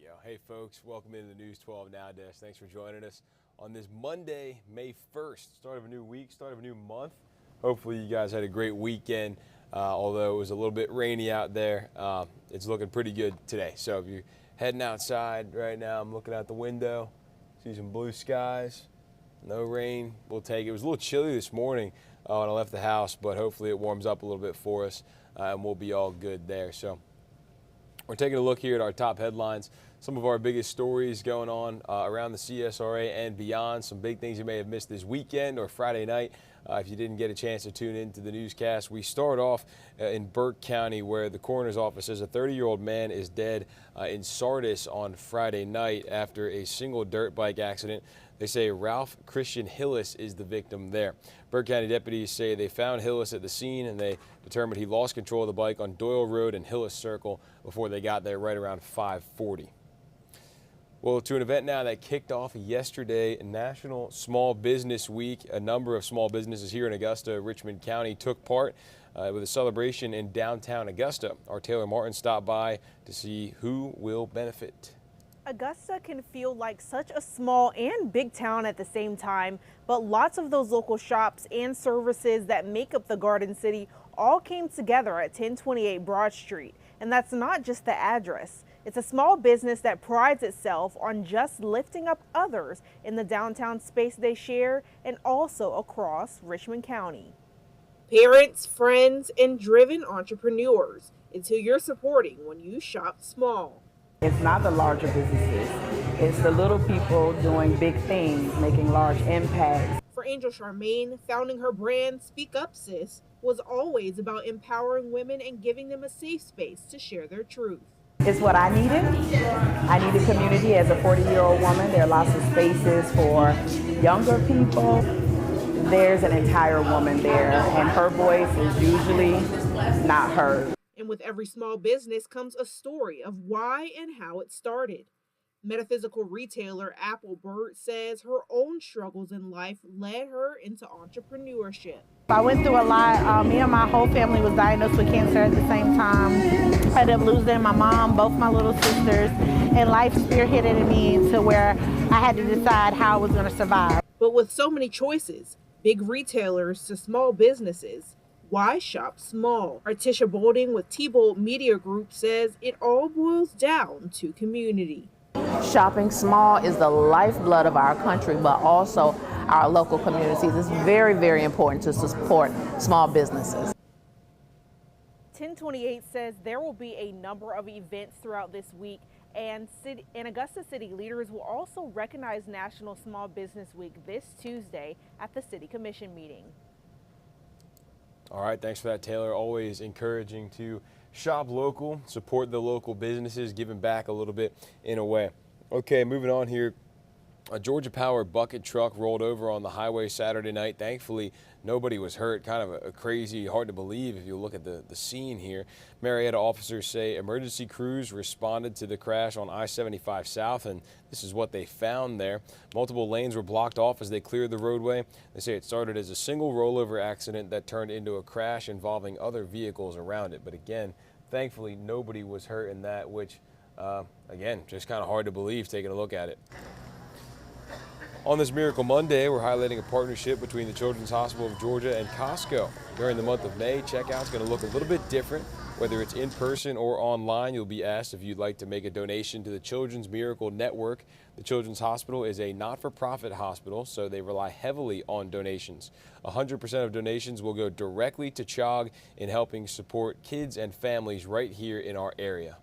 go. Hey folks, welcome into the News 12 Now Desk. Thanks for joining us on this Monday, May 1st, start of a new week, start of a new month. Hopefully you guys had a great weekend, although it was a little bit rainy out there. It's looking pretty good today. So if you're heading outside right now, I'm looking out the window, see some blue skies, no rain, we'll take it. It was a little chilly this morning when I left the house, but hopefully it warms up a little bit for us and we'll be all good there. So we're taking a look here at our top headlines, some of our biggest stories going on around the CSRA and beyond, some big things you may have missed this weekend or Friday night if you didn't get a chance to tune into the newscast. We start off in Burke County, where the coroner's office says a 30-year-old man is dead in Sardis on Friday night after a single dirt bike accident. They say Ralph Christian Hillis is the victim there. Burke County deputies say they found Hillis at the scene and they determined he lost control of the bike on Doyle Road and Hillis Circle before they got there right around 5:40. Well, to an event now that kicked off yesterday, National Small Business Week. A number of small businesses here in Augusta, Richmond County took part with a celebration in downtown Augusta. Our Taylor Martin stopped by to see who will benefit. Augusta can feel like such a small and big town at the same time, but lots of those local shops and services that make up the Garden City all came together at 1028 Broad Street. And that's not just the address. It's a small business that prides itself on just lifting up others in the downtown space they share and also across Richmond County. Parents, friends, and driven entrepreneurs. It's who you're supporting when you shop small. It's not the larger businesses. It's the little people doing big things, making large impacts. For Angel Charmaine, founding her brand Speak Up Sis was always about empowering women and giving them a safe space to share their truth. It's what I needed. I needed community as a 40-year-old woman. There are lots of spaces for younger people. There's an entire woman there, and her voice is usually not heard. And with every small business comes a story of why and how it started. Metaphysical retailer Applebird says her own struggles in life led her into entrepreneurship. I went through a lot. Me and my whole family was diagnosed with cancer at the same time. I ended up losing my mom, both my little sisters, and life spearheaded me to where I had to decide how I was going to survive. But with so many choices, big retailers to small businesses, why shop small? Artisha Bolding with T-Bold Media Group says it all boils down to community. Shopping small is the lifeblood of our country, but also our local communities. It's very, very important to support small businesses. 1028 says there will be a number of events throughout this week, and Augusta City leaders will also recognize National Small Business Week this Tuesday at the City Commission meeting. All right, thanks for that, Taylor. Always encouraging to shop local, support the local businesses, giving back a little bit in a way. Okay, moving on here. A Georgia Power bucket truck rolled over on the highway Saturday night. Thankfully, nobody was hurt. Kind of a crazy, hard to believe if you look at the scene here. Marietta officers say emergency crews responded to the crash on I-75 South, and this is what they found there. Multiple lanes were blocked off as they cleared the roadway. They say it started as a single rollover accident that turned into a crash involving other vehicles around it. But again, thankfully, nobody was hurt in that, which, again, just kind of hard to believe taking a look at it. On this Miracle Monday, we're highlighting a partnership between the Children's Hospital of Georgia and Costco. During the month of May, checkout's going to look a little bit different. Whether it's in person or online, you'll be asked if you'd like to make a donation to the Children's Miracle Network. The Children's Hospital is a not-for-profit hospital, so they rely heavily on donations. 100% of donations will go directly to CHOG in helping support kids and families right here in our area.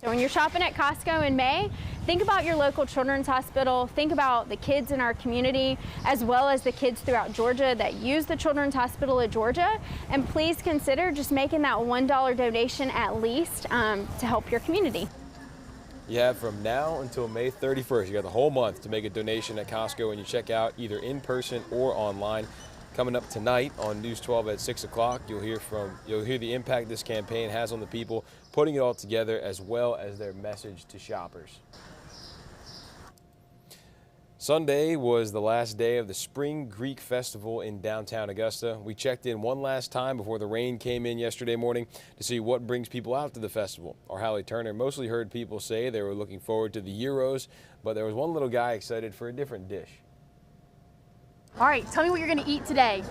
So when you're shopping at Costco in May, think about your local children's hospital, think about the kids in our community, as well as the kids throughout Georgia that use the Children's Hospital of Georgia, and please consider just making that $1 donation at least to help your community. You have from now until May 31st. You got the whole month to make a donation at Costco when you check out either in person or online. Coming up tonight on News 12 at 6 o'clock, you'll hear the impact this campaign has on the people putting it all together, as well as their message to shoppers. Sunday was the last day of the Spring Greek Festival in downtown Augusta. We checked in one last time before the rain came in yesterday morning to see what brings people out to the festival. Our Hallie Turner mostly heard people say they were looking forward to the gyros, but there was one little guy excited for a different dish. All right, tell me what you're gonna eat today.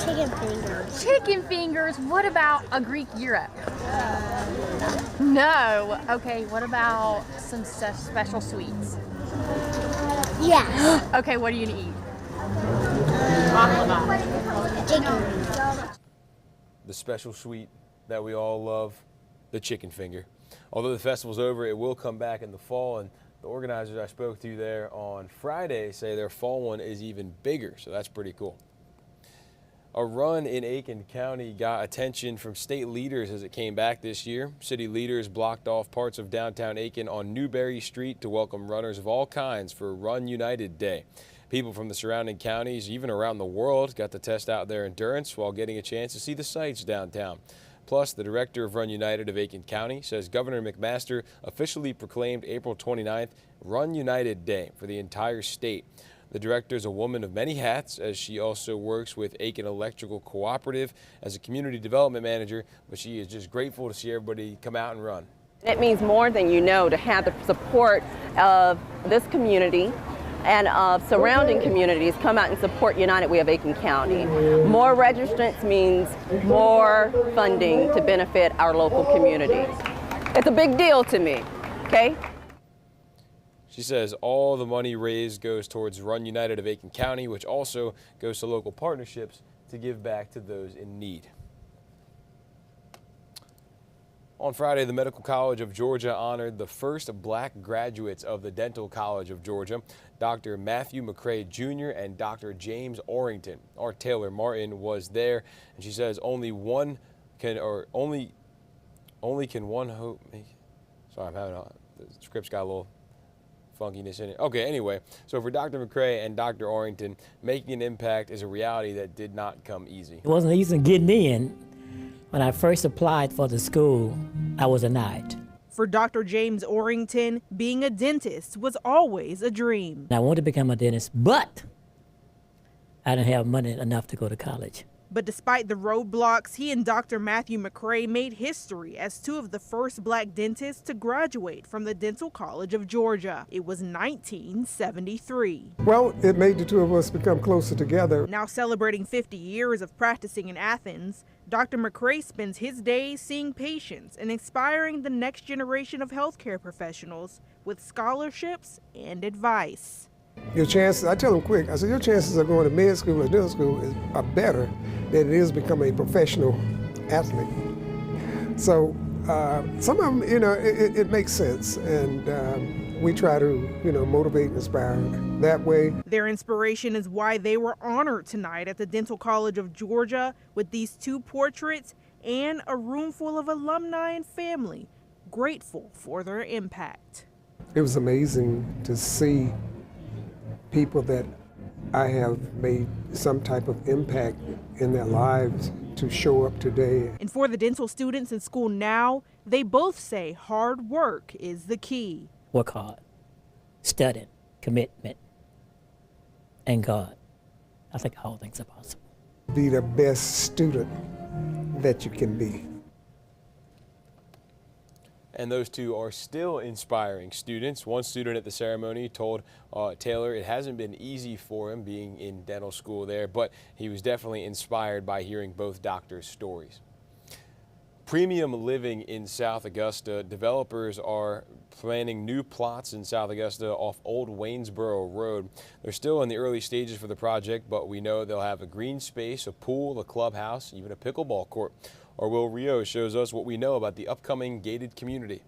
Chicken fingers. Chicken fingers. What about a Greek gyro? No. Okay, what about some special sweets? Yeah. Okay, what are you gonna eat? Chicken. The special sweet that we all love, the chicken finger. Although the festival's over, it will come back in the fall, and the organizers I spoke to there on Friday say their fall one is even bigger, so that's pretty cool. A run in Aiken County got attention from state leaders as it came back this year. City leaders blocked off parts of downtown Aiken on Newberry Street to welcome runners of all kinds for Run United Day. People from the surrounding counties, even around the world, got to test out their endurance while getting a chance to see the sights downtown. Plus, the director of Run United of Aiken County says Governor McMaster officially proclaimed April 29th Run United Day for the entire state. The director is a woman of many hats, as she also works with Aiken Electrical Cooperative as a community development manager, but she is just grateful to see everybody come out and run. It means more than you know to have the support of this community and of surrounding communities come out and support United Way of Aiken County. More registrants means more funding to benefit our local communities. It's a big deal to me, okay? She says all the money raised goes towards Run United of Aiken County, which also goes to local partnerships to give back to those in need. On Friday, the Medical College of Georgia honored the first black graduates of the Dental College of Georgia, Dr. Matthew McCray Jr. and Dr. James Orrington. Our Taylor Martin was there, and she says only can one hope make. Sorry, I'm having the script's got a little funkiness in it. Okay, anyway, so for Dr. McCray and Dr. Orrington, making an impact is a reality that did not come easy. It wasn't easy getting in. When I first applied for the school, I was denied. For Dr. James Orrington, being a dentist was always a dream. I wanted to become a dentist, but I didn't have money enough to go to college. But despite the roadblocks, he and Dr. Matthew McCray made history as two of the first black dentists to graduate from the Dental College of Georgia. It was 1973. Well, it made the two of us become closer together. Now celebrating 50 years of practicing in Athens, Dr. McCray spends his days seeing patients and inspiring the next generation of healthcare professionals with scholarships and advice. Your chances, I tell them quick, I said, your chances of going to med school or dental school are better than it is becoming a professional athlete. So some of them, it makes sense, and we try to, motivate and inspire that way. Their inspiration is why they were honored tonight at the Dental College of Georgia with these two portraits and a room full of alumni and family grateful for their impact. It was amazing to see people that I have made some type of impact in their lives to show up today. And for the dental students in school now, they both say hard work is the key. Work hard, studying, commitment, and God. I think all things are possible. Be the best student that you can be. And those two are still inspiring students. One student at the ceremony told Taylor it hasn't been easy for him being in dental school there, but he was definitely inspired by hearing both doctors' stories. Premium living in South Augusta. Developers are planning new plots in South Augusta off Old Waynesboro Road. They're still in the early stages for the project, but we know they'll have a green space, a pool, a clubhouse, even a pickleball court. Our Will Rio shows us what we know about the upcoming gated community.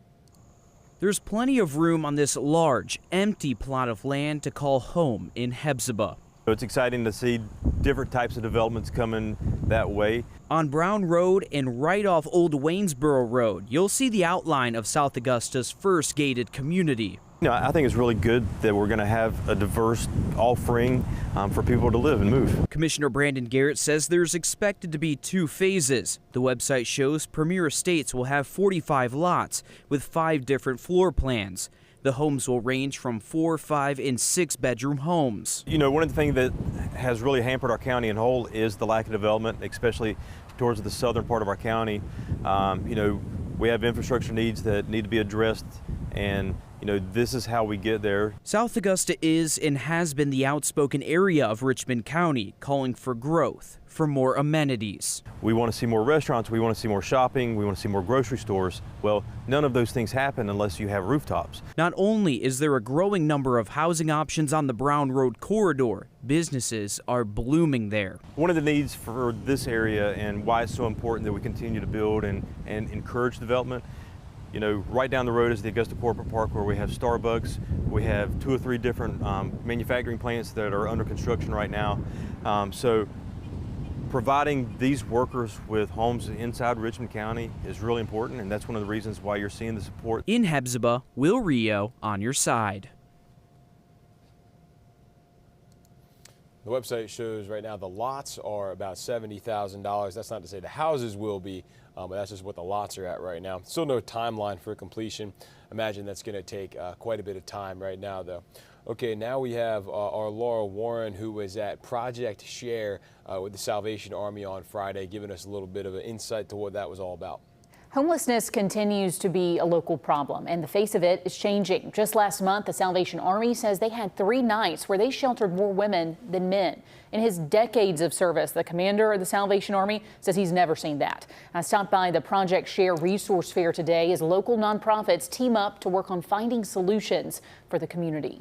There's plenty of room on this large, empty plot of land to call home in Hephzibah. It's exciting to see different types of developments coming that way. On Brown Road and right off Old Waynesboro Road, you'll see the outline of South Augusta's first gated community. I think it's really good that we're going to have a diverse offering for people to live and move. Commissioner Brandon Garrett says there's expected to be 2 phases. The website shows Premier Estates will have 45 lots with 5 different floor plans. The homes will range from 4, 5, and 6 bedroom homes. You know, one of the things that has really hampered our county in whole is the lack of development, especially towards the southern part of our county. You know, we have infrastructure needs that need to be addressed, and you know, this is how we get there. South Augusta is and has been the outspoken area of Richmond County, calling for growth, for more amenities. We want to see more restaurants, we want to see more shopping, we want to see more grocery stores. Well, none of those things happen unless you have rooftops. Not only is there a growing number of housing options on the Brown Road corridor, businesses are blooming there. One of the needs for this area and why it's so important that we continue to build and encourage development, you know, right down the road is the Augusta Corporate Park, where we have Starbucks. We have 2 or 3 different manufacturing plants that are under construction right now. So providing these workers with homes inside Richmond County is really important, and that's one of the reasons why you're seeing the support. In Hephzibah, Will Rio on your side. The website shows right now the lots are about $70,000. That's not to say the houses will be, but that's just what the lots are at right now. Still no timeline for completion. Imagine that's going to take quite a bit of time right now, though. Okay, now we have our Laura Warren, who was at Project Share with the Salvation Army on Friday, giving us a little bit of an insight to what that was all about. Homelessness continues to be a local problem, and the face of it is changing. Just last month, the Salvation Army says they had 3 nights where they sheltered more women than men. In his decades of service, the commander of the Salvation Army says he's never seen that. I stopped by the Project Share Resource Fair today as local nonprofits team up to work on finding solutions for the community.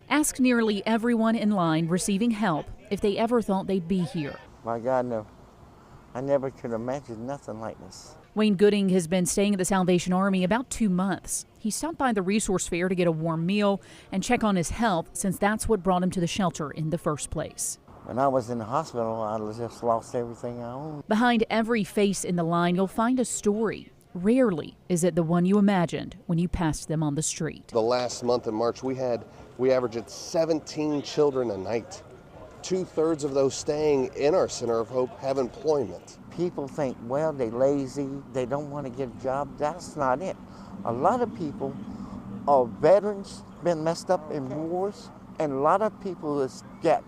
Ask nearly everyone in line receiving help if they ever thought they'd be here. My God, no. I never could imagine nothing like this. Wayne Gooding has been staying at the Salvation Army about 2 months. He stopped by the resource fair to get a warm meal and check on his health, since that's what brought him to the shelter in the first place. When I was in the hospital, I just lost everything I owned. Behind every face in the line, you'll find a story. Rarely is it the one you imagined when you passed them on the street. The last month in March, we averaged 17 children a night. 2/3 of those staying in our Center of Hope have employment. People think, well, they're lazy, they don't want to get a job. That's not it. A lot of people are veterans, been messed up in wars, and a lot of people has got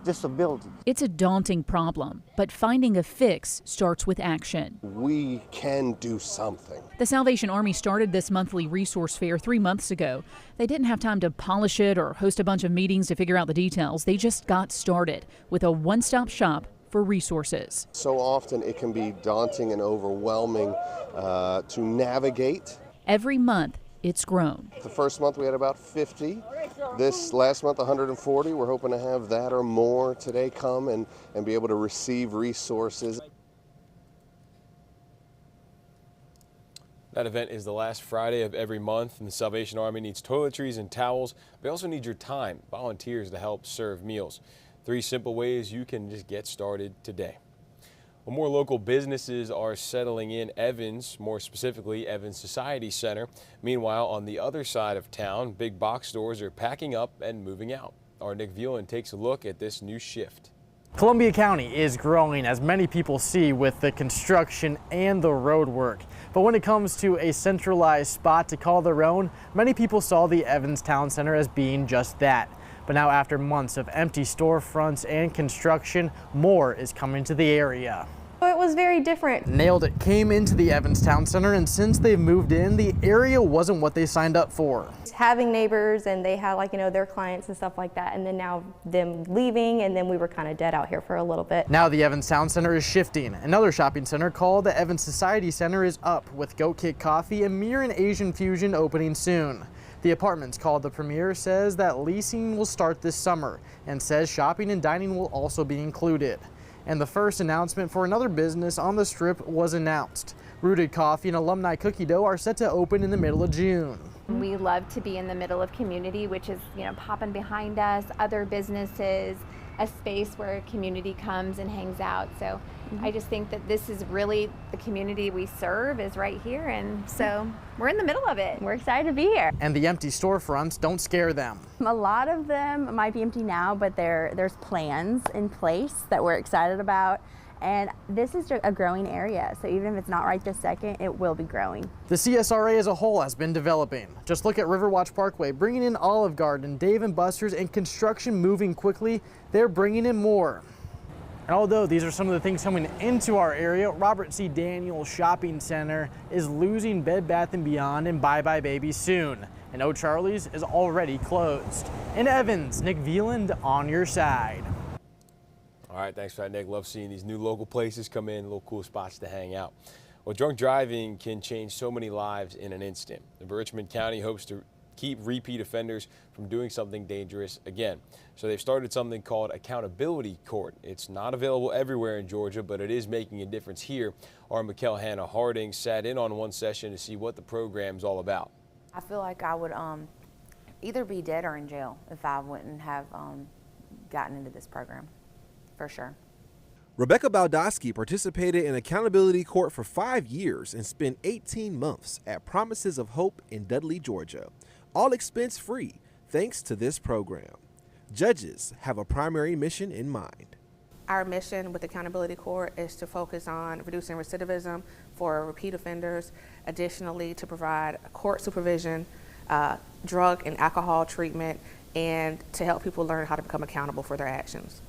disabilities. It's a daunting problem, but finding a fix starts with action. We can do something. The Salvation Army started this monthly resource fair 3 months ago. They didn't have time to polish it or host a bunch of meetings to figure out the details. They just got started with a one-stop shop for resources. So often it can be daunting and overwhelming to navigate. Every month, it's grown. The first month we had about 50. This last month, 140. We're hoping to have that or more today come and be able to receive resources. That event is the last Friday of every month, and the Salvation Army needs toiletries and towels. They also need your time, volunteers to help serve meals. 3 simple ways you can just get started today. Well, more local businesses are settling in Evans, more specifically Evans Society Center. Meanwhile, on the other side of town, big box stores are packing up and moving out. Our Nick Vueland takes a look at this new shift. Columbia County is growing, as many people see, with the construction and the road work. But when it comes to a centralized spot to call their own, many people saw the Evans Town Center as being just that. But now, after months of empty storefronts and construction, more is coming to the area. It was very different. Nailed It came into the Evans Town Center, and since they've moved in, the area wasn't what they signed up for. Having neighbors, and they had their clients and stuff like that, and then now them leaving, and then we were kind of dead out here for a little bit. Now the Evans Town Center is shifting. Another shopping center called the Evans Society Center is up, with Goat Kick Coffee and Mirror and Asian Fusion opening soon. The Apartments, called the Premier, says that leasing will start this summer, and says shopping and dining will also be included. And the first announcement for another business on the Strip was announced. Rooted Coffee and Alumni Cookie Dough are set to open in the middle of June. We love to be in the middle of community, which is, popping behind us, other businesses, a space where community comes and hangs out. So I just think that this is really the community we serve is right here. And so we're in the middle of it. We're excited to be here. And the empty storefronts don't scare them. A lot of them might be empty now, but there's plans in place that we're excited about. And this is a growing area, so even if it's not right this second, it will be growing. The CSRA as a whole has been developing. Just look at Riverwatch Parkway, bringing in Olive Garden, Dave & Buster's, and construction moving quickly. They're bringing in more. And although these are some of the things coming into our area, Robert C. Daniels Shopping Center is losing Bed Bath & Beyond and Bye Bye Baby soon. And O'Charlie's is already closed. In Evans, Nick Veland on your side. All right, thanks for that, Nick. Love seeing these new local places come in, little cool spots to hang out. Well, drunk driving can change so many lives in an instant. Richmond County hopes to keep repeat offenders from doing something dangerous again. So they've started something called Accountability Court. It's not available everywhere in Georgia, but it is making a difference here. Our Mikkel Hannah Harding sat in on one session to see what the program's all about. I feel like I would either be dead or in jail if I wouldn't have gotten into this program. For sure. Rebecca Baldowski participated in Accountability Court for 5 years and spent 18 months at Promises of Hope in Dudley, Georgia. All expense free, thanks to this program. Judges have a primary mission in mind. Our mission with Accountability Court is to focus on reducing recidivism for repeat offenders, additionally to provide court supervision, drug and alcohol treatment, and to help people learn how to become accountable for their actions.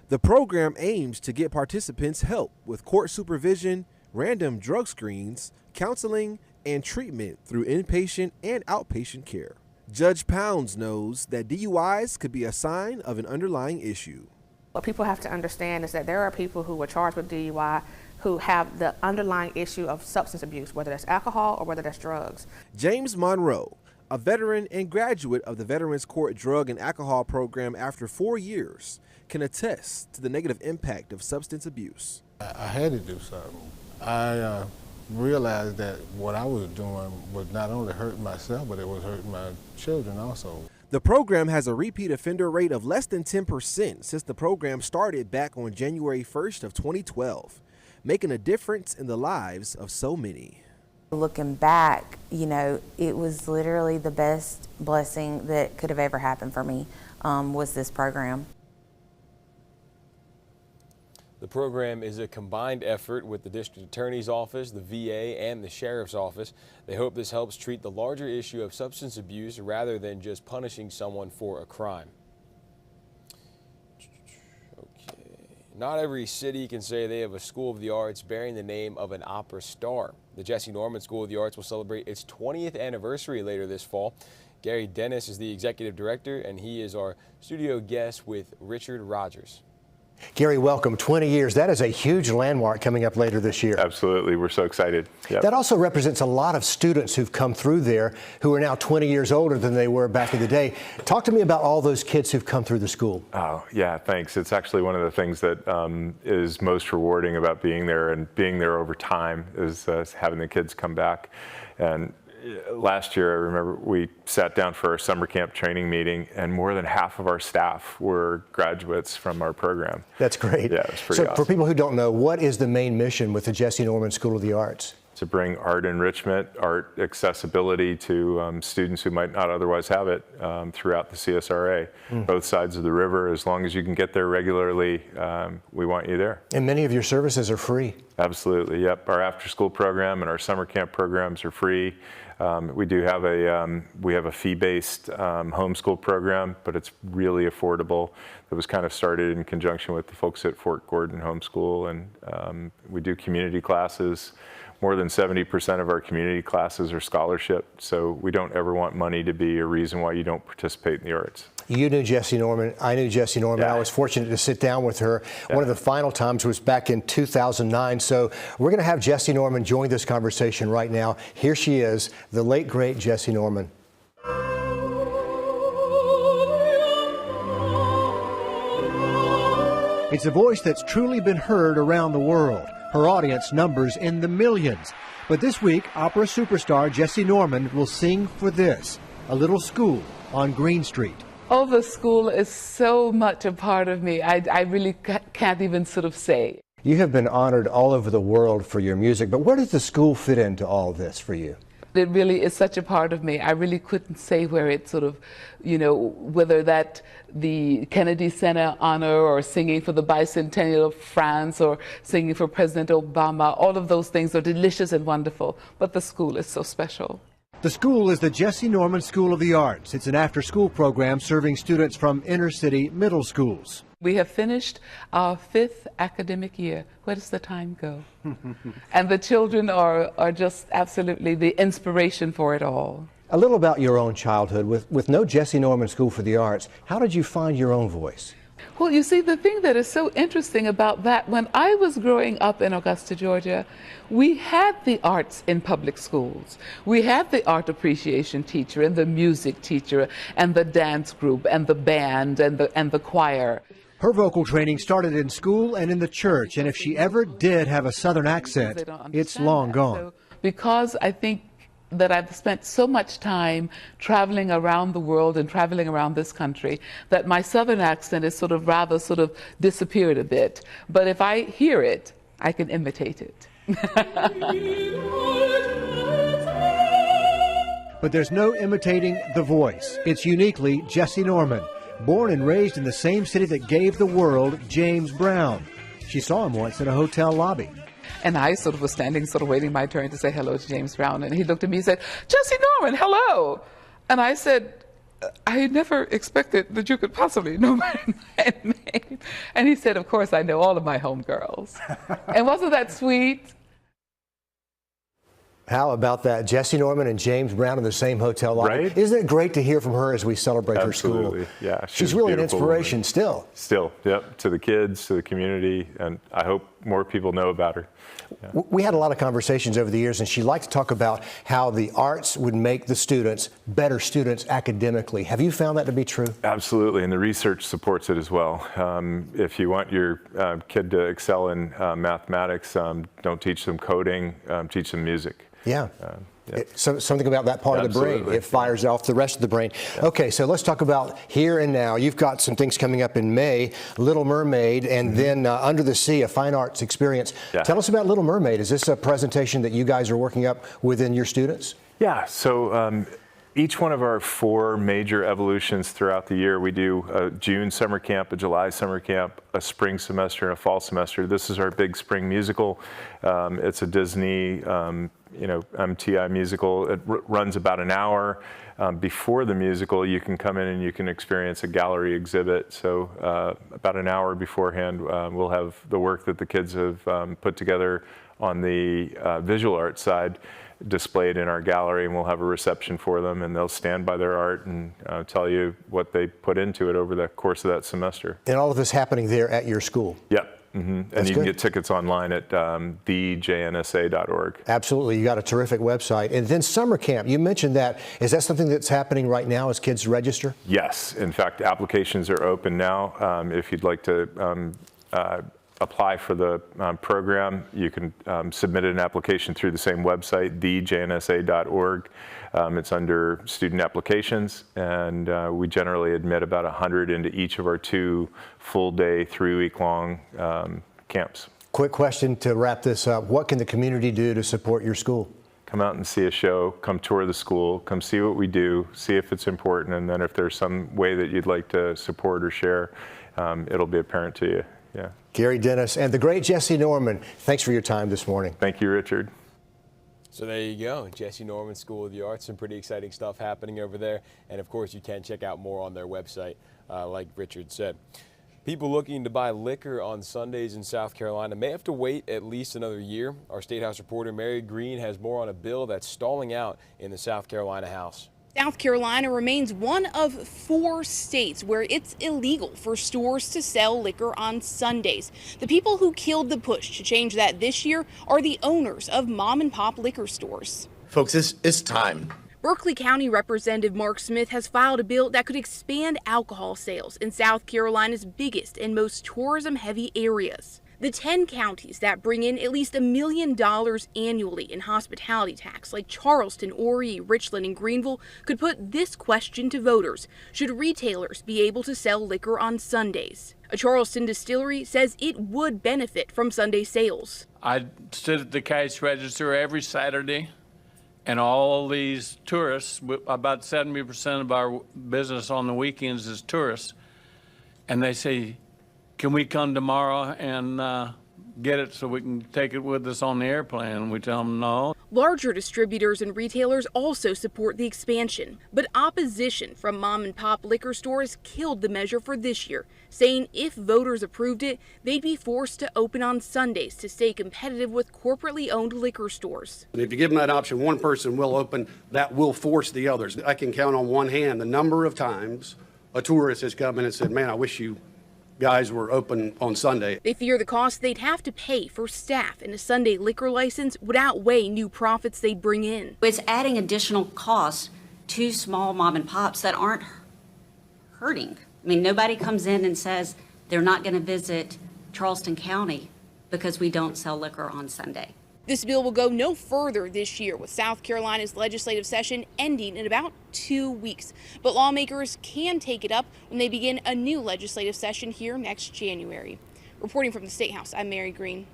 The program aims to get participants help with court supervision, random drug screens, counseling, and treatment through inpatient and outpatient care. Judge Pounds knows that DUIs could be a sign of an underlying issue. What people have to understand is that there are people who are charged with DUI who have the underlying issue of substance abuse, whether that's alcohol or whether that's drugs. James Monroe, a veteran and graduate of the Veterans Court Drug and Alcohol Program after 4 years, can attest to the negative impact of substance abuse. I had to do something. I realized that what I was doing was not only hurting myself, but it was hurting my children also. The program has a repeat offender rate of less than 10% since the program started back on January 1st of 2012, making a difference in the lives of so many. Looking back, you know, it was literally the best blessing that could have ever happened for me, was this program. The program is a combined effort with the District Attorney's Office, the VA, and the Sheriff's Office. They hope this helps treat the larger issue of substance abuse rather than just punishing someone for a crime. Okay. Not every city can say they have a School of the Arts bearing the name of an opera star. The Jesse Norman School of the Arts will celebrate its 20th anniversary later this fall. Gary Dennis is the executive director, and he is our studio guest with Richard Rogers. Gary, welcome. 20 years. That is a huge landmark coming up later this year. Absolutely. We're so excited. Yep. That also represents a lot of students who've come through there who are now 20 years older than they were back in the day. Talk to me about all those kids who've come through the school. Oh, yeah, thanks. It's actually one of the things that is most rewarding about being there and being there over time is having the kids come back. And last year, I remember we sat down for our summer camp training meeting, and more than half of our staff were graduates from our program. That's great. Yeah, it was pretty awesome. For people who don't know, what is the main mission with the Jesse Norman School of the Arts? To bring art enrichment, art accessibility to students who might not otherwise have it throughout the CSRA, both sides of the river. As long as you can get there regularly, we want you there. And many of your services are free. Absolutely, yep. Our after-school program and our summer camp programs are free. We do have a fee-based homeschool program, but it's really affordable. It was kind of started in conjunction with the folks at Fort Gordon Homeschool, and we do community classes. More than 70% of our community classes are scholarship, so we don't ever want money to be a reason why you don't participate in the arts. You knew Jesse Norman. I knew Jesse Norman. Yeah. I was fortunate to sit down with her. Yeah. One of the final times was back in 2009. So we're going to have Jesse Norman join this conversation right now. Here she is, the late, great Jesse Norman. It's a voice that's truly been heard around the world. Her audience numbers in the millions. But this week, opera superstar Jesse Norman will sing for this, a little school on Green Street. Oh, the school is so much a part of me. I really can't even sort of say. You have been honored all over the world for your music, but where does the school fit into all this for you? It really is such a part of me. I really couldn't say where it sort of, you know, whether that the Kennedy Center honor or singing for the bicentennial of France or singing for President Obama, all of those things are delicious and wonderful, but the school is so special. The school is the Jesse Norman School of the Arts. It's an after-school program serving students from inner-city middle schools. We have finished our 5th academic year. Where does the time go? And the children are just absolutely the inspiration for it all. A little about your own childhood. With no Jesse Norman School for the Arts, how did you find your own voice? Well, you see, the thing that is so interesting about that, when I was growing up in Augusta, Georgia, we had the arts in public schools. We had the art appreciation teacher and the music teacher and the dance group and the band and the choir. Her vocal training started in school and in the church, and if she ever did have a Southern accent, it's long gone. So, because I think that I've spent so much time traveling around the world and traveling around this country that my Southern accent is sort of disappeared a bit. But if I hear it, I can imitate it. But there's no imitating the voice. It's uniquely Jesse Norman, born and raised in the same city that gave the world James Brown. She saw him once in a hotel lobby. And I sort of was standing, sort of waiting my turn to say hello to James Brown. And he looked at me and said, "Jesse Norman, hello." And I said, "I never expected that you could possibly know my name." And he said, "Of course, I know all of my homegirls." And wasn't that sweet? How about that? Jesse Norman and James Brown in the same hotel lobby. Right? Isn't it great to hear from her as we celebrate her school? Absolutely, yeah. She's really an inspiration still. Still, yep, to the kids, to the community, and I hope more people know about her. Yeah. We had a lot of conversations over the years, and she liked to talk about how the arts would make the students better students academically. Have you found that to be true? Absolutely, and the research supports it as well. If you want your kid to excel in mathematics, don't teach them coding, teach them music. Yeah. Yeah. So something about that part of the brain. It fires off the rest of the brain. Yeah. Okay, so let's talk about here and now. You've got some things coming up in May, Little Mermaid, and then Under the Sea, a fine arts experience. Yeah. Tell us about Little Mermaid. Is this a presentation that you guys are working up within your students? Yeah, so each one of our 4 major evolutions throughout the year, we do a June summer camp, a July summer camp, a spring semester, and a fall semester. This is our big spring musical. It's a Disney MTI musical. It runs about an hour. Before the musical, you can come in and you can experience a gallery exhibit. So about an hour beforehand, we'll have the work that the kids have put together on the visual arts side displayed in our gallery, and we'll have a reception for them, and they'll stand by their art and tell you what they put into it over the course of that semester. And all of this happening there at your school? Yep. Mm-hmm. And you can get tickets online at thejnsa.org. Absolutely. You got a terrific website. And then summer camp, you mentioned that. Is that something that's happening right now as kids register? Yes. In fact, applications are open now. If you'd like to apply for the program, you can submit an application through the same website, thejnsa.org. It's under student applications, and we generally admit about 100 into each of our 2 full-day, 3-week-long camps. Quick question to wrap this up. What can the community do to support your school? Come out and see a show, come tour the school, come see what we do, see if it's important, and then if there's some way that you'd like to support or share, it'll be apparent to you. Yeah. Gary Dennis and the great Jesse Norman, thanks for your time this morning. Thank you, Richard. So there you go, Jesse Norman School of the Arts. Some pretty exciting stuff happening over there. And of course, you can check out more on their website, like Richard said. People looking to buy liquor on Sundays in South Carolina may have to wait at least another year. Our State House reporter Mary Green has more on a bill that's stalling out in the South Carolina House. South Carolina remains one of 4 states where it's illegal for stores to sell liquor on Sundays. The people who killed the push to change that this year are the owners of mom and pop liquor stores. Folks, it's time. Berkeley County Representative Mark Smith has filed a bill that could expand alcohol sales in South Carolina's biggest and most tourism-heavy areas. The 10 counties that bring in at least $1 million annually in hospitality tax, like Charleston, Horry, Richland, and Greenville, could put this question to voters: should retailers be able to sell liquor on Sundays? A Charleston distillery says it would benefit from Sunday sales. I stood at the cash register every Saturday And all these tourists, about 70% of our business on the weekends is tourists. And they say, can we come tomorrow and get it so we can take it with us on the airplane? And we tell them no. Larger distributors and retailers also support the expansion, but opposition from mom and pop liquor stores killed the measure for this year, saying if voters approved it, they'd be forced to open on Sundays to stay competitive with corporately owned liquor stores. If you give them that option, one person will open, that will force the others. I can count on one hand the number of times a tourist has come in and said, man, I wish you guys were open on Sunday. They fear the cost they'd have to pay for staff and a Sunday liquor license would outweigh new profits they'd bring in. It's adding additional costs to small mom and pops that aren't hurting. I mean, nobody comes in and says they're not going to visit Charleston County because we don't sell liquor on Sunday. This bill will go no further this year, with South Carolina's legislative session ending in about 2 weeks. But lawmakers can take it up when they begin a new legislative session here next January. Reporting from the State House, I'm Mary Green.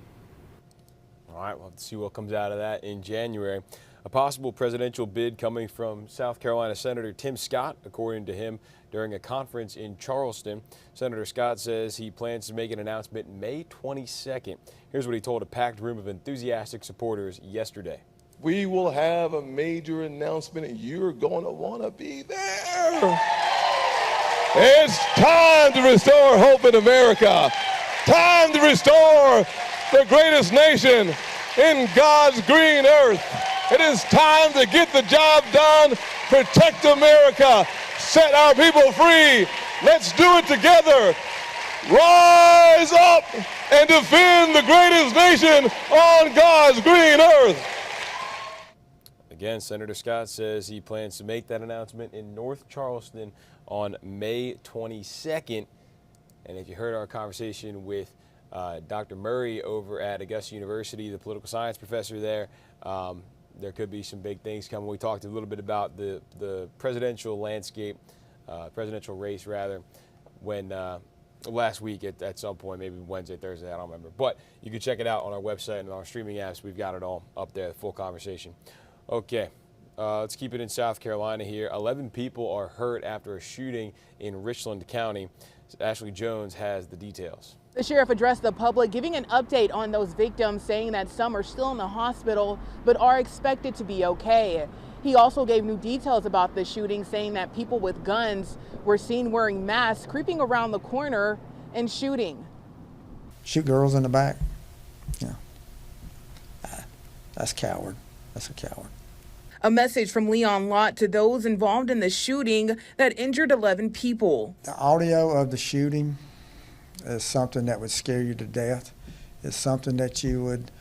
All right, we'll have to see what comes out of that in January. A possible presidential bid coming from South Carolina Senator Tim Scott, according to him, during a conference in Charleston. Senator Scott says he plans to make an announcement May 22nd. Here's what he told a packed room of enthusiastic supporters yesterday. We will have a major announcement and you're going to want to be there. It's time to restore hope in America. Time to restore the greatest nation in God's green earth. It is time to get the job done, protect America, set our people free. Let's do it together. Rise up and defend the greatest nation on God's green earth. Again, Senator Scott says he plans to make that announcement in North Charleston on May 22nd. And if you heard our conversation with Dr. Murray over at Augusta University, the political science professor there, there could be some big things coming. We talked a little bit about the presidential landscape, presidential race rather, when last week at some point, maybe Wednesday, Thursday, I don't remember. But you can check it out on our website and on our streaming apps. We've got it all up there, the full conversation. Okay, let's keep it in South Carolina here. 11 people are hurt after a shooting in Richland County. Ashley Jones has the details. The sheriff addressed the public, giving an update on those victims, saying that some are still in the hospital but are expected to be okay. He also gave new details about the shooting, saying that people with guns were seen wearing masks, creeping around the corner and shooting. Shoot girls in the back? Yeah. That's coward. That's a coward. A message from Leon Lott to those involved in the shooting that injured 11 people. The audio of the shooting is something that would scare you to death. It's something that you would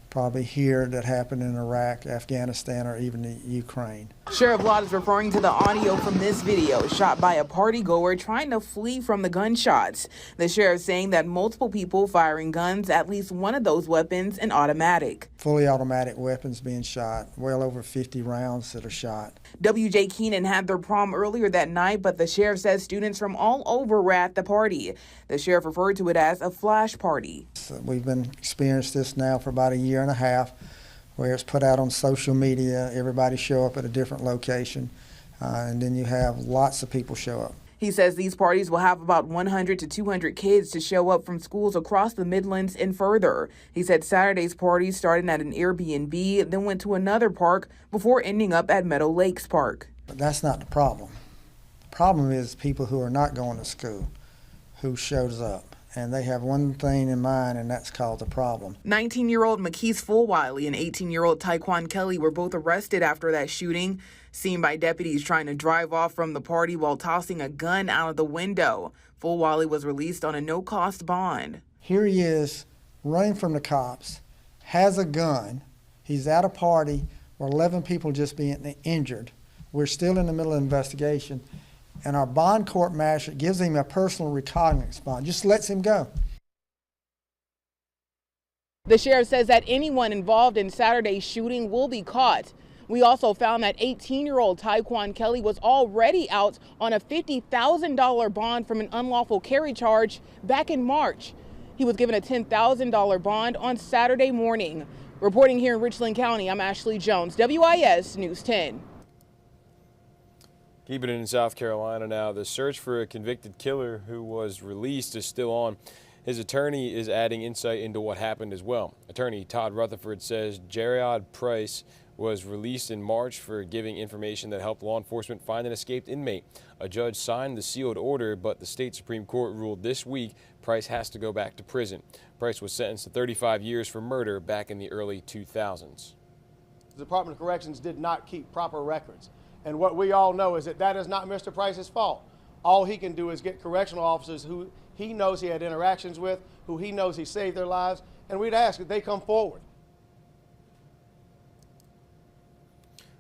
probably hear that happened in Iraq, Afghanistan, or even the Ukraine. Sheriff Lott is referring to the audio from this video shot by a partygoer trying to flee from the gunshots. The sheriff saying that multiple people firing guns, at least one of those weapons an automatic. Fully automatic weapons being shot, well over 50 rounds that are shot. W.J. Keenan had their prom earlier that night, but the sheriff says students from all over were at the party. The sheriff referred to it as a flash party. So we've been experiencing this now for about a year and a half, where it's put out on social media, everybody show up at a different location, and then you have lots of people show up. He says these parties will have about 100 to 200 kids to show up from schools across the Midlands and further. He said Saturday's party started at an Airbnb, then went to another park before ending up at Meadow Lakes Park. But that's not the problem. The problem is people who are not going to school, who shows up. And they have one thing in mind, and that's called the problem. 19-year-old McKees Fulwiley and 18-year-old Tyquan Kelly were both arrested after that shooting, seen by deputies trying to drive off from the party while tossing a gun out of the window. Fulwiley was released on a no-cost bond. Here he is, running from the cops, has a gun. He's at a party where 11 people just being injured. We're still in the middle of investigation. And our bond court magistrate gives him a personal recognizance bond, just lets him go. The sheriff says that anyone involved in Saturday's shooting will be caught. We also found that 18-year-old Tyquan Kelly was already out on a $50,000 bond from an unlawful carry charge back in March. He was given a $10,000 bond on Saturday morning. Reporting here in Richland County, I'm Ashley Jones, WIS News 10. Keeping it in South Carolina now, the search for a convicted killer who was released is still on. His attorney is adding insight into what happened as well. Attorney Todd Rutherford says Jared Price was released in March for giving information that helped law enforcement find an escaped inmate. A judge signed the sealed order, but the state Supreme Court ruled this week Price has to go back to prison. Price was sentenced to 35 years for murder back in the early 2000s. The Department of Corrections did not keep proper records. And what we all know is that that is not Mr. Price's fault. All he can do is get correctional officers who he knows he had interactions with, who he knows he saved their lives, and we'd ask that they come forward.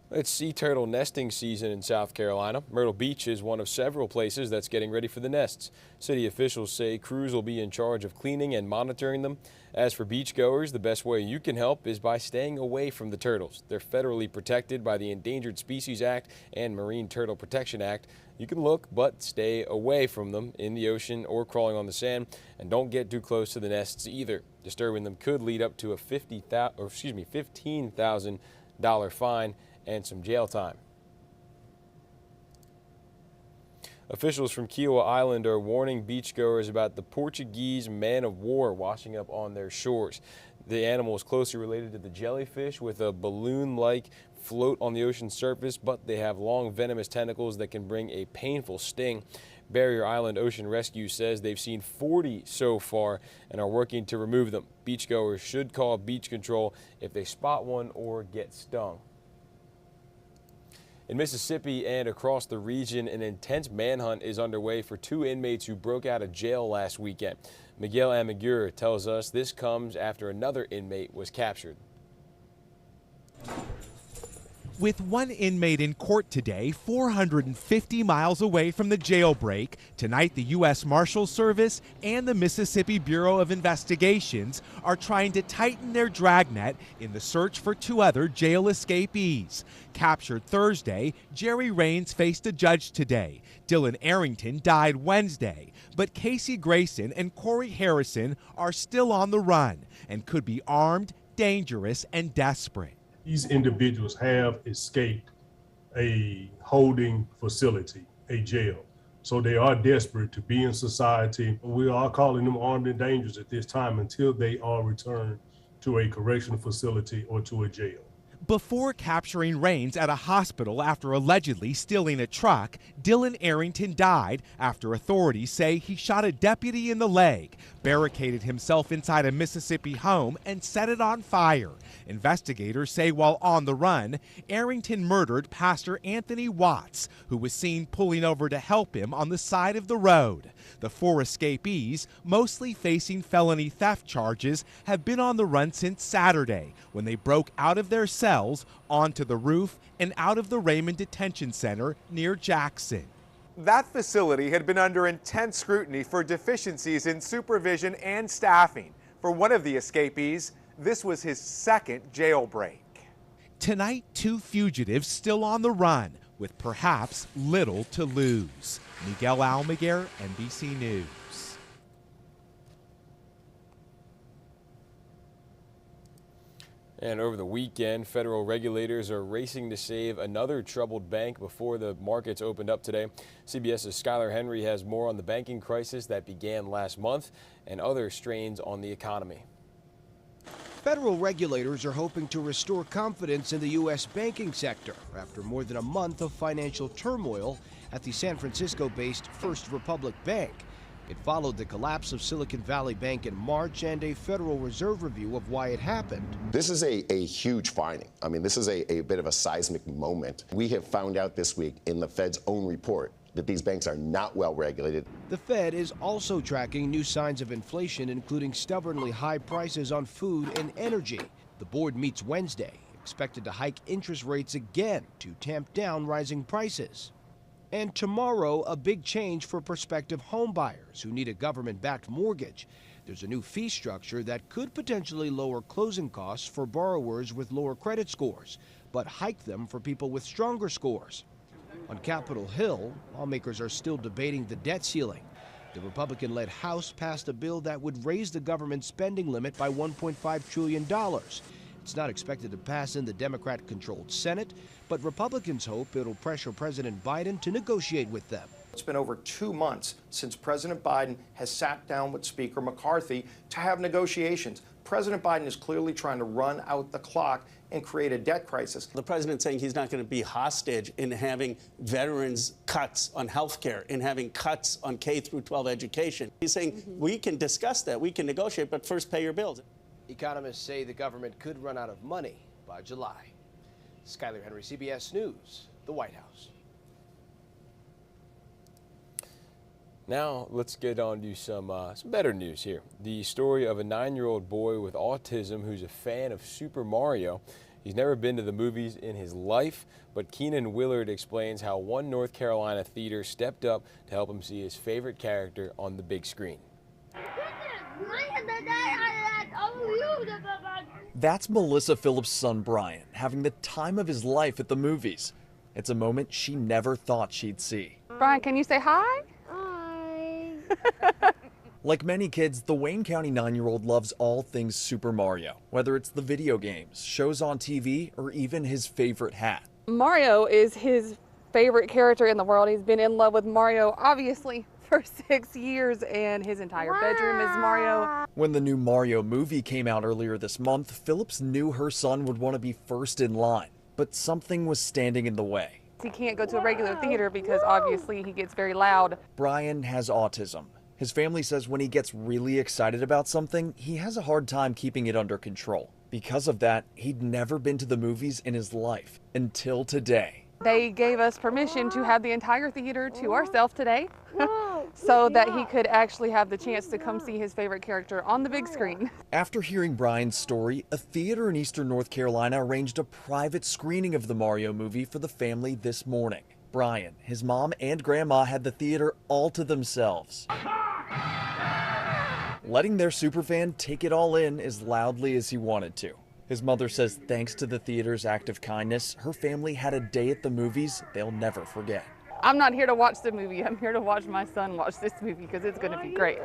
It's sea turtle nesting season in South Carolina. Myrtle Beach is one of several places that's getting ready for the nests. City officials say crews will be in charge of cleaning and monitoring them. As for beachgoers, the best way you can help is by staying away from the turtles. They're federally protected by the Endangered Species Act and Marine Turtle Protection Act. You can look, but stay away from them in the ocean or crawling on the sand, and don't get too close to the nests either. Disturbing them could lead up to a $15,000 fine and some jail time. Officials from Kiowa Island are warning beachgoers about the Portuguese man-of-war washing up on their shores. The animal is closely related to the jellyfish with a balloon-like float on the ocean surface, but they have long venomous tentacles that can bring a painful sting. Barrier Island Ocean Rescue says they've seen 40 so far and are working to remove them. Beachgoers should call beach control if they spot one or get stung. In Mississippi and across the region, an intense manhunt is underway for two inmates who broke out of jail last weekend. Miguel Amagur tells us this comes after another inmate was captured. With one inmate in court today, 450 miles away from the jailbreak, tonight the U.S. Marshals Service and the Mississippi Bureau of Investigations are trying to tighten their dragnet in the search for two other jail escapees. Captured Thursday, Jerry Raines faced a judge today. Dylan Arrington died Wednesday, but Casey Grayson and Corey Harrison are still on the run and could be armed, dangerous, and desperate. These individuals have escaped a holding facility, a jail. So they are desperate to be in society. We are calling them armed and dangerous at this time until they are returned to a correctional facility or to a jail. Before capturing Raines at a hospital after allegedly stealing a truck, Dylan Arrington died after authorities say he shot a deputy in the leg, barricaded himself inside a Mississippi home, and set it on fire. Investigators say while on the run, Arrington murdered Pastor Anthony Watts, who was seen pulling over to help him on the side of the road. The four escapees, mostly facing felony theft charges, have been on the run since Saturday, when they broke out of their cells, onto the roof, and out of the Raymond Detention Center near Jackson. That facility had been under intense scrutiny for deficiencies in supervision and staffing. For one of the escapees, this was his second jailbreak. Tonight, two fugitives still on the run, with perhaps little to lose. Miguel Almaguer, NBC News. And over the weekend, federal regulators are racing to save another troubled bank before the markets opened up today. CBS's Skylar Henry has more on the banking crisis that began last month and other strains on the economy. Federal regulators are hoping to restore confidence in the U.S. banking sector after more than a month of financial turmoil at the San Francisco-based First Republic Bank. It followed the collapse of Silicon Valley Bank in March and a Federal Reserve review of why it happened. This is a huge finding. I mean, this is a bit of a seismic moment. We have found out this week in the Fed's own report that these banks are not well regulated. The Fed is also tracking new signs of inflation, including stubbornly high prices on food and energy. The board meets Wednesday, expected to hike interest rates again to tamp down rising prices. And tomorrow, a big change for prospective homebuyers who need a government-backed mortgage. There's a new fee structure that could potentially lower closing costs for borrowers with lower credit scores, but hike them for people with stronger scores. On Capitol Hill, lawmakers are still debating the debt ceiling. The Republican-led House passed a bill that would raise the government spending limit by $1.5 trillion. It's not expected to pass in the Democrat-controlled Senate, but Republicans hope it'll pressure President Biden to negotiate with them. It's been over 2 months since President Biden has sat down with Speaker McCarthy to have negotiations. President Biden is clearly trying to run out the clock and create a debt crisis. The president's saying he's not going to be hostage in having veterans cuts on health care, in having cuts on K through 12 education. He's saying we can discuss that, we can negotiate, but first pay your bills. Economists say the government could run out of money by July. Skyler Henry, CBS News, the White House. Now let's get on to some better news here. The story of a 9-year-old boy with autism who's a fan of Super Mario. He's never been to the movies in his life, but Keenan Willard explains how one North Carolina theater stepped up to help him see his favorite character on the big screen. That's Melissa Phillips' son Brian having the time of his life at the movies. It's a moment she never thought she'd see. Brian, can you say hi? Like many kids, the Wayne County 9-year-old loves all things Super Mario, whether it's the video games, shows on TV, or even his favorite hat. Mario is his favorite character in the world. He's been in love with Mario, obviously, for 6 years, and his entire bedroom is Mario. When the new Mario movie came out earlier this month, Phillips knew her son would want to be first in line, but something was standing in the way. He can't go to a regular theater because obviously he gets very loud. Brian has autism. His family says when he gets really excited about something, he has a hard time keeping it under control. Because of that, he'd never been to the movies in his life until today. They gave us permission to have the entire theater to ourselves today so that he could actually have the chance to come see his favorite character on the big screen. After hearing Brian's story, a theater in Eastern North Carolina arranged a private screening of the Mario movie for the family this morning. Brian, his mom, and grandma had the theater all to themselves, letting their superfan take it all in as loudly as he wanted to. His mother says thanks to the theater's act of kindness, her family had a day at the movies they'll never forget. I'm not here to watch the movie. I'm here to watch my son watch this movie because it's going to be great.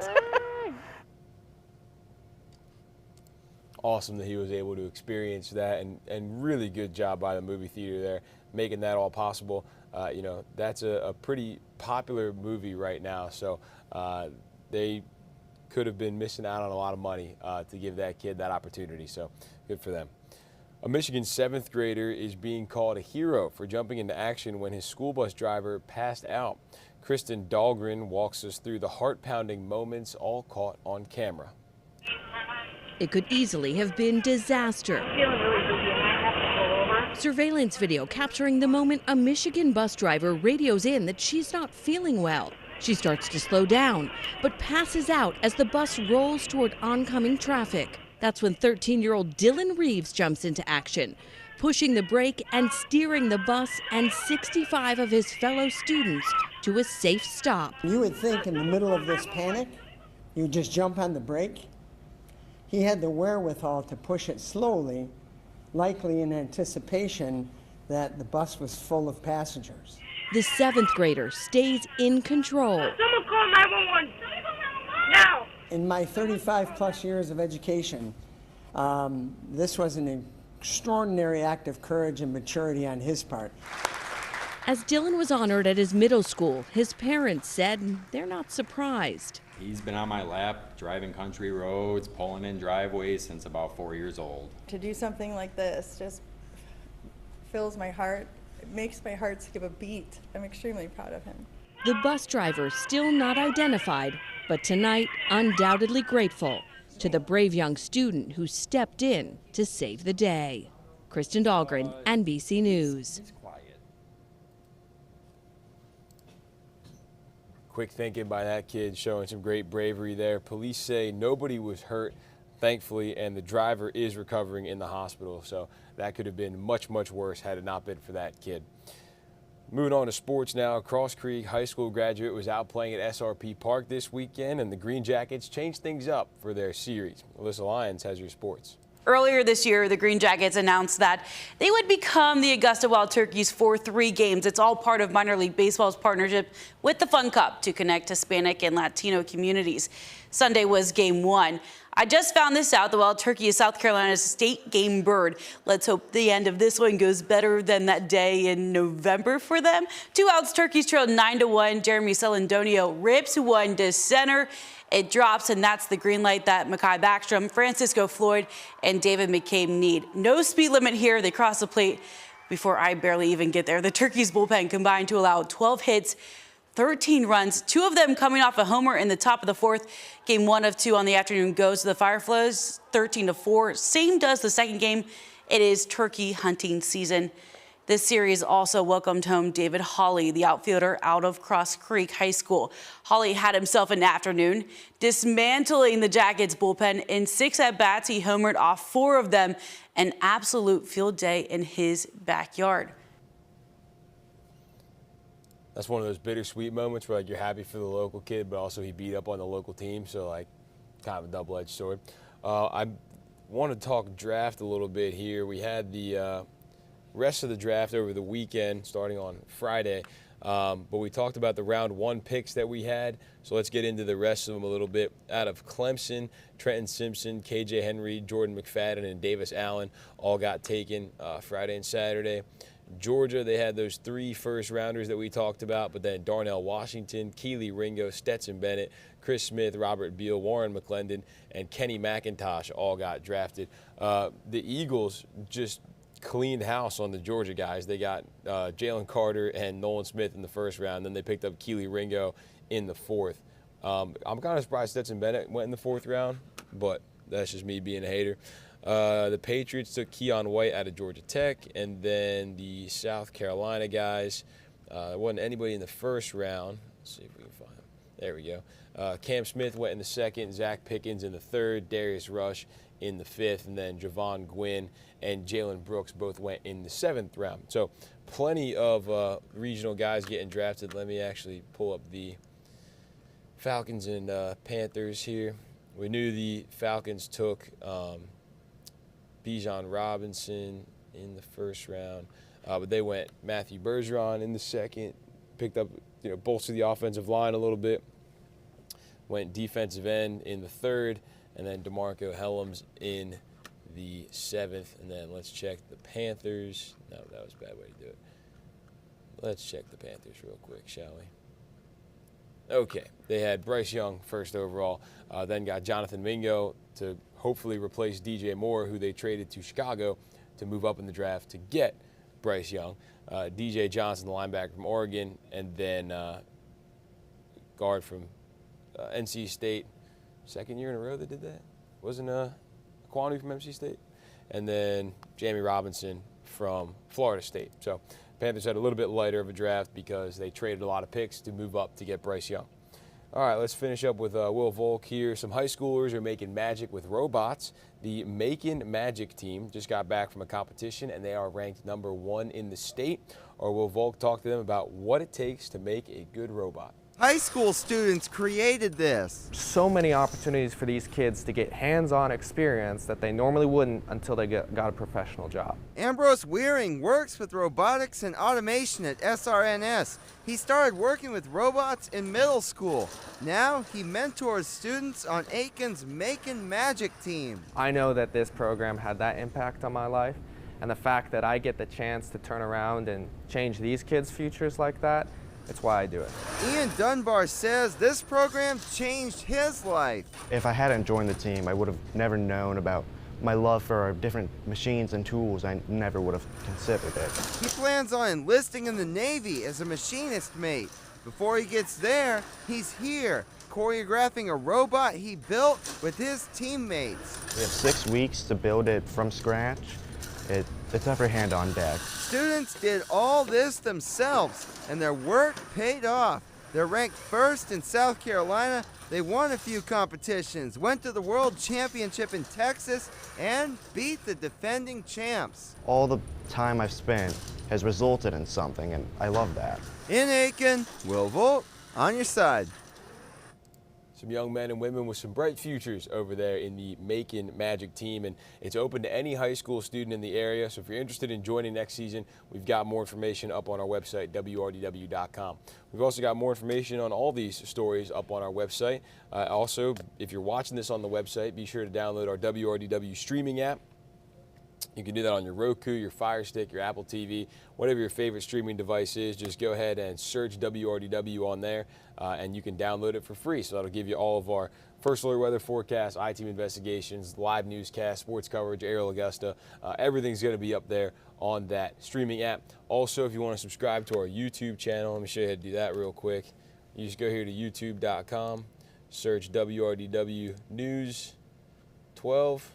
Awesome that he was able to experience that, and really good job by the movie theater there, making that all possible. You know, that's a pretty popular movie right now, so they could have been missing out on a lot of money to give that kid that opportunity, so good for them. A Michigan 7th grader is being called a hero for jumping into action when his school bus driver passed out. Kristen Dahlgren walks us through the heart-pounding moments, all caught on camera. It could easily have been disaster. Surveillance video capturing the moment a Michigan bus driver radios in that she's not feeling well. She starts to slow down, but passes out as the bus rolls toward oncoming traffic. That's when 13-year-old Dylan Reeves jumps into action, pushing the brake and steering the bus and 65 of his fellow students to a safe stop. You would think in the middle of this panic, you would just jump on the brake. He had the wherewithal to push it slowly, likely in anticipation that the bus was full of passengers. The 7th grader stays in control. Someone call 911 now! In my 35 plus years of education, this was an extraordinary act of courage and maturity on his part. As Dylan was honored at his middle school, his parents said they're not surprised. He's been on my lap, driving country roads, pulling in driveways since about 4 years old. To do something like this just fills my heart. It makes my heart skip a beat. I'm extremely proud of him. The bus driver still not identified, but tonight undoubtedly grateful to the brave young student who stepped in to save the day. Kristen Dahlgren, NBC News. Quick thinking by that kid, showing some great bravery there. Police say nobody was hurt, thankfully, and the driver is recovering in the hospital. So that could have been much, much worse had it not been for that kid. Moving on to sports now, Cross Creek High School graduate was out playing at SRP Park this weekend, and the Green Jackets changed things up for their series. Alyssa Lyons has your sports. Earlier this year, the Green Jackets announced that they would become the Augusta Wild Turkeys for 3 games. It's all part of minor league baseball's partnership with the Fun Cup to connect Hispanic and Latino communities. Sunday was game 1. I just found this out. The Wild Turkey is South Carolina's state game bird. Let's hope the end of this one goes better than that day in November for them. 2 outs, Turkeys trailed 9-1. Jeremy Celandonio rips one to center. It drops, and that's the green light that Mekhi Backstrom, Francisco Floyd, and David McCabe need. No speed limit here. They cross the plate before I barely even get there. The Turkeys bullpen combined to allow 12 hits, 13 runs, 2 of them coming off a homer in the top of the 4th. Game 1 of 2 on the afternoon goes to the Fireflies, 13-4. Same does the second game. It is turkey hunting season. This series also welcomed home David Hawley, the outfielder out of Cross Creek High School. Hawley had himself an afternoon, dismantling the Jackets bullpen. In 6 at-bats, he homered off 4 of them. An absolute field day in his backyard. That's one of those bittersweet moments where, like, you're happy for the local kid, but also he beat up on the local team, so, like, kind of a double-edged sword. I want to talk draft a little bit here. We had the rest of the draft over the weekend, starting on Friday, but we talked about the round 1 picks that we had, so let's get into the rest of them a little bit. Out of Clemson, Trenton Simpson, KJ Henry, Jordan McFadden, and Davis Allen all got taken Friday and Saturday. Georgia, they had those 3 first-rounders that we talked about, but then Darnell Washington, Keely Ringo, Stetson Bennett, Chris Smith, Robert Beal, Warren McClendon, and Kenny McIntosh all got drafted. The Eagles just cleaned house on the Georgia guys. They got Jalen Carter and Nolan Smith in the first round. Then they picked up Keely Ringo in the 4th. I'm kind of surprised Stetson Bennett went in the 4th round, but that's just me being a hater. The Patriots took Keon White out of Georgia Tech, and then the South Carolina guys, there wasn't anybody in the first round. Let's see if we can find him. There we go. Cam Smith went in the 2nd, Zach Pickens in the 3rd, Darius Rush in the 5th, and then Javon Gwynn and Jalen Brooks both went in the 7th round. So plenty of regional guys getting drafted. Let me actually pull up the Falcons and Panthers here. We knew the Falcons took Bijan Robinson in the 1st round, but they went Matthew Bergeron in the 2nd, picked up, bolstered the offensive line a little bit, went defensive end in the 3rd, and then DeMarco Helms in the 7th. And then let's check the Panthers. No, that was a bad way to do it. Let's check the Panthers real quick, shall we? Okay, they had Bryce Young first overall, then got Jonathan Mingo to hopefully replace DJ Moore, who they traded to Chicago to move up in the draft to get Bryce Young. DJ Johnson, the linebacker from Oregon, and then guard from NC State. 2nd year in a row they did that. Wasn't Kwanu from NC State? And then Jamie Robinson from Florida State. So Panthers had a little bit lighter of a draft because they traded a lot of picks to move up to get Bryce Young. All right, let's finish up with Will Volk here. Some high schoolers are making magic with robots. The Macon Magic team just got back from a competition, and they are ranked number 1 in the state. Or Will Volk talk to them about what it takes to make a good robot. High school students created this. So many opportunities for these kids to get hands-on experience that they normally wouldn't until they got a professional job. Ambrose Wearing works with robotics and automation at SRNS. He started working with robots in middle school. Now he mentors students on Aiken's Macon Magic team. I know that this program had that impact on my life, and the fact that I get the chance to turn around and change these kids' futures like that, it's why I do it. Ian Dunbar says this program changed his life. If I hadn't joined the team, I would have never known about my love for different machines and tools. I never would have considered it. He plans on enlisting in the Navy as a machinist mate. Before he gets there, he's here, choreographing a robot he built with his teammates. We have 6 weeks to build it from scratch. It's every hand on deck. Students did all this themselves, and their work paid off. They're ranked 1st in South Carolina. They won a few competitions, went to the World Championship in Texas, and beat the defending champs. All the time I've spent has resulted in something, and I love that. In Aiken, Will Volk, on your side. some young men and women with some bright futures over there in the Macon Magic team, and it's open to any high school student in the area. So if you're interested in joining next season, we've got more information up on our website, WRDW.com. We've also got more information on all these stories up on our website. Also, if you're watching this on the website, be sure to download our WRDW streaming app. You can do that on your Roku, your Fire Stick, your Apple TV, whatever your favorite streaming device is. Just go ahead and search WRDW on there, and you can download it for free. So that'll give you all of our first alert weather forecasts, I-team investigations, live newscasts, sports coverage, Aerial Augusta. Everything's going to be up there on that streaming app. Also, if you want to subscribe to our YouTube channel, let me show you how to do that real quick. You just go here to youtube.com, search WRDW News 12,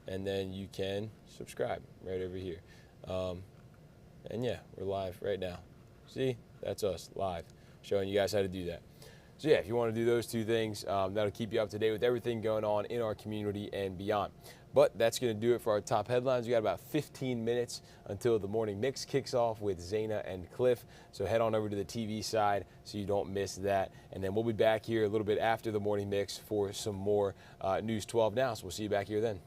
and then you can subscribe right over here. And yeah, we're live right now. See, that's us live, showing you guys how to do that. So yeah, if you want to do those two things, that'll keep you up to date with everything going on in our community and beyond. But that's going to do it for our top headlines. We got about 15 minutes until the morning mix kicks off with Zaina and Cliff. So head on over to the TV side so you don't miss that. And then we'll be back here a little bit after the morning mix for some more News 12 Now. So we'll see you back here then.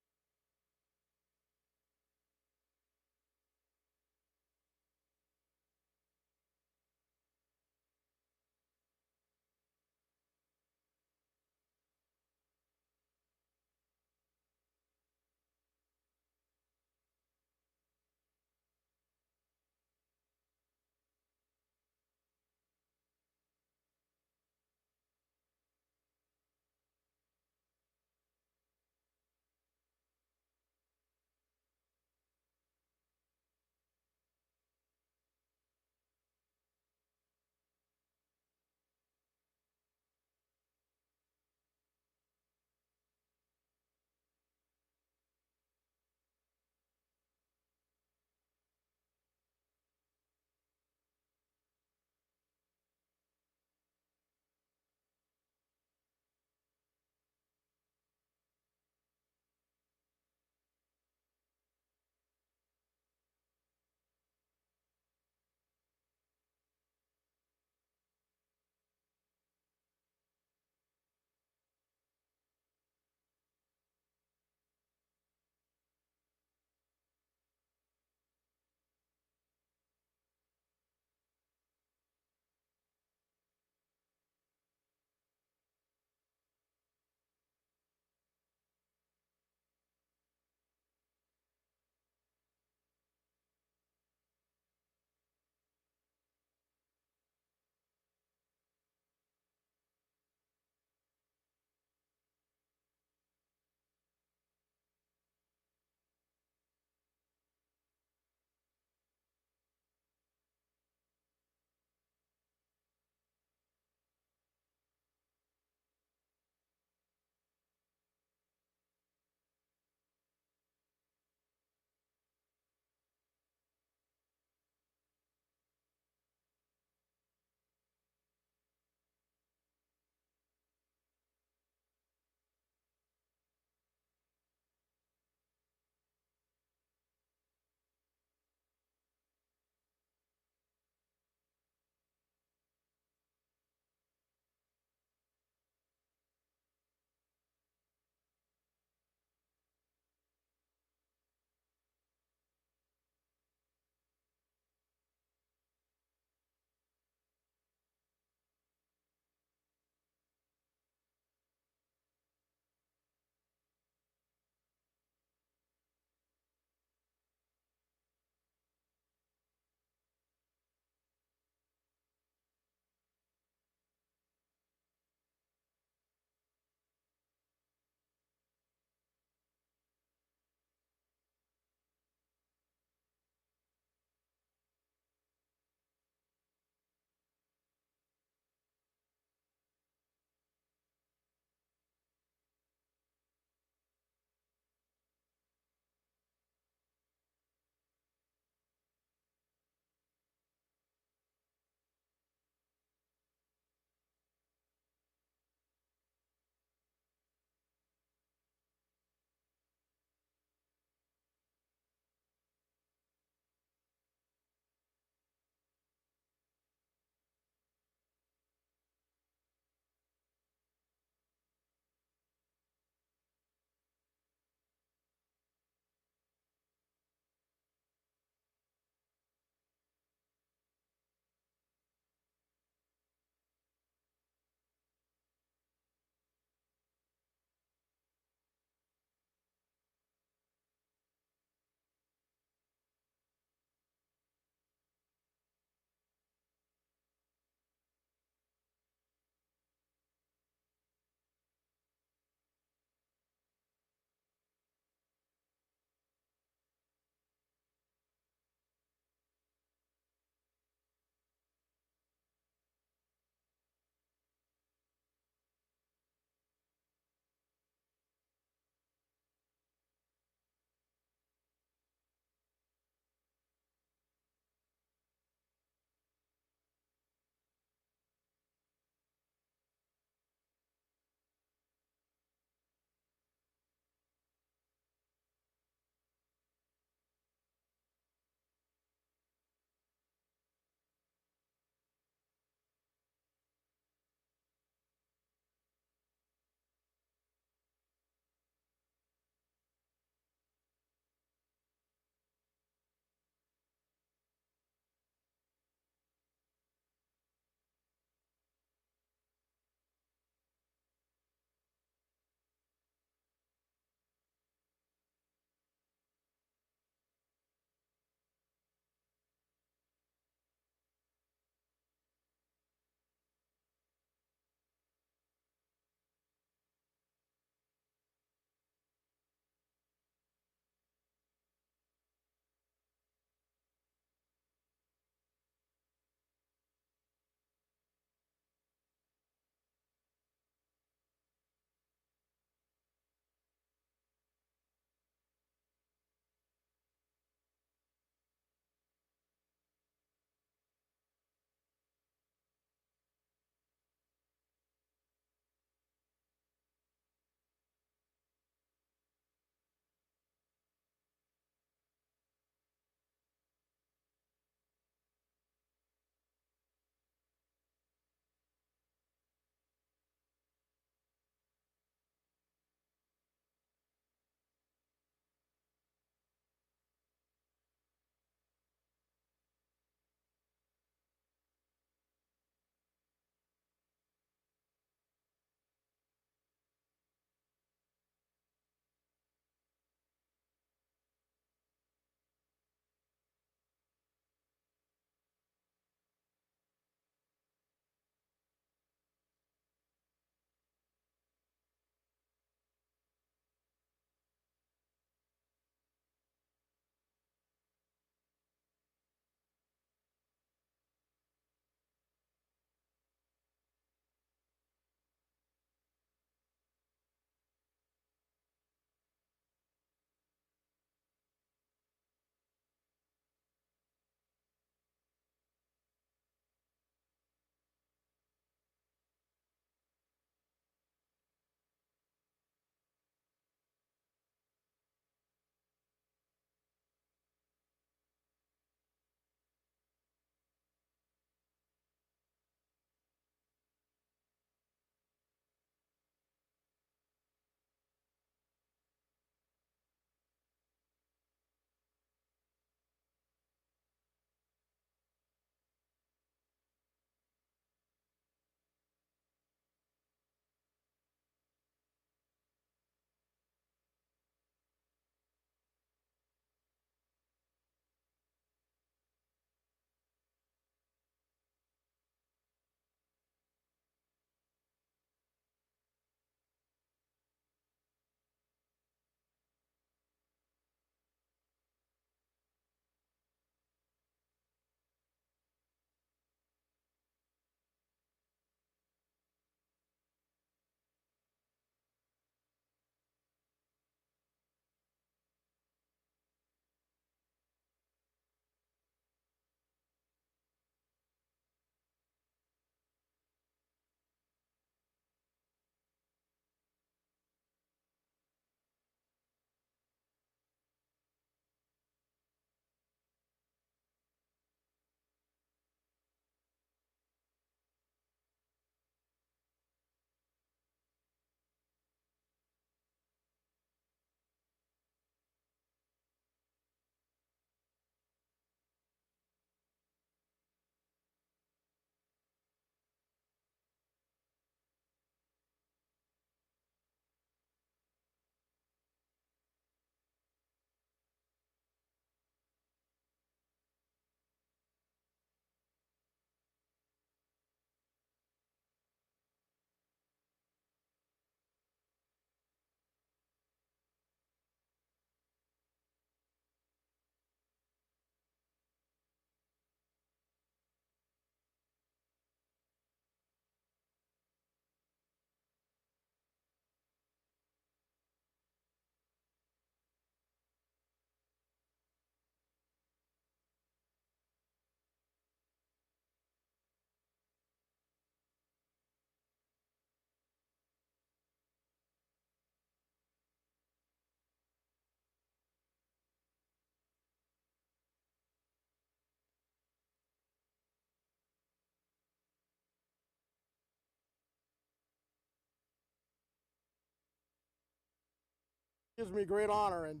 gives me great honor, and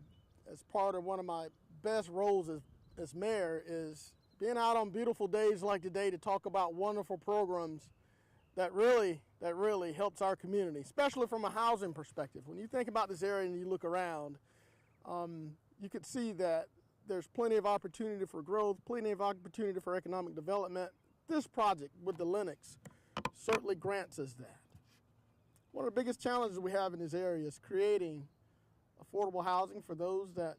as part of one of my best roles as mayor is being out on beautiful days like today to talk about wonderful programs that really helps our community, especially from a housing perspective. When you think about this area and you look around, you could see that there's plenty of opportunity for growth, plenty of opportunity for economic development. This project with the Lennox certainly grants us that. One of the biggest challenges we have in this area is creating affordable housing for those that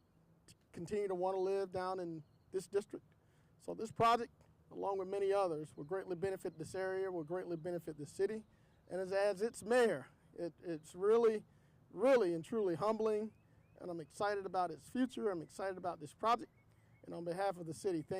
continue to want to live down in this district. So this project, along with many others, will greatly benefit this area, will greatly benefit the city. And as its mayor, it's really and truly humbling, and I'm excited about its future. I'm excited about this project. And on behalf of the city, thank you.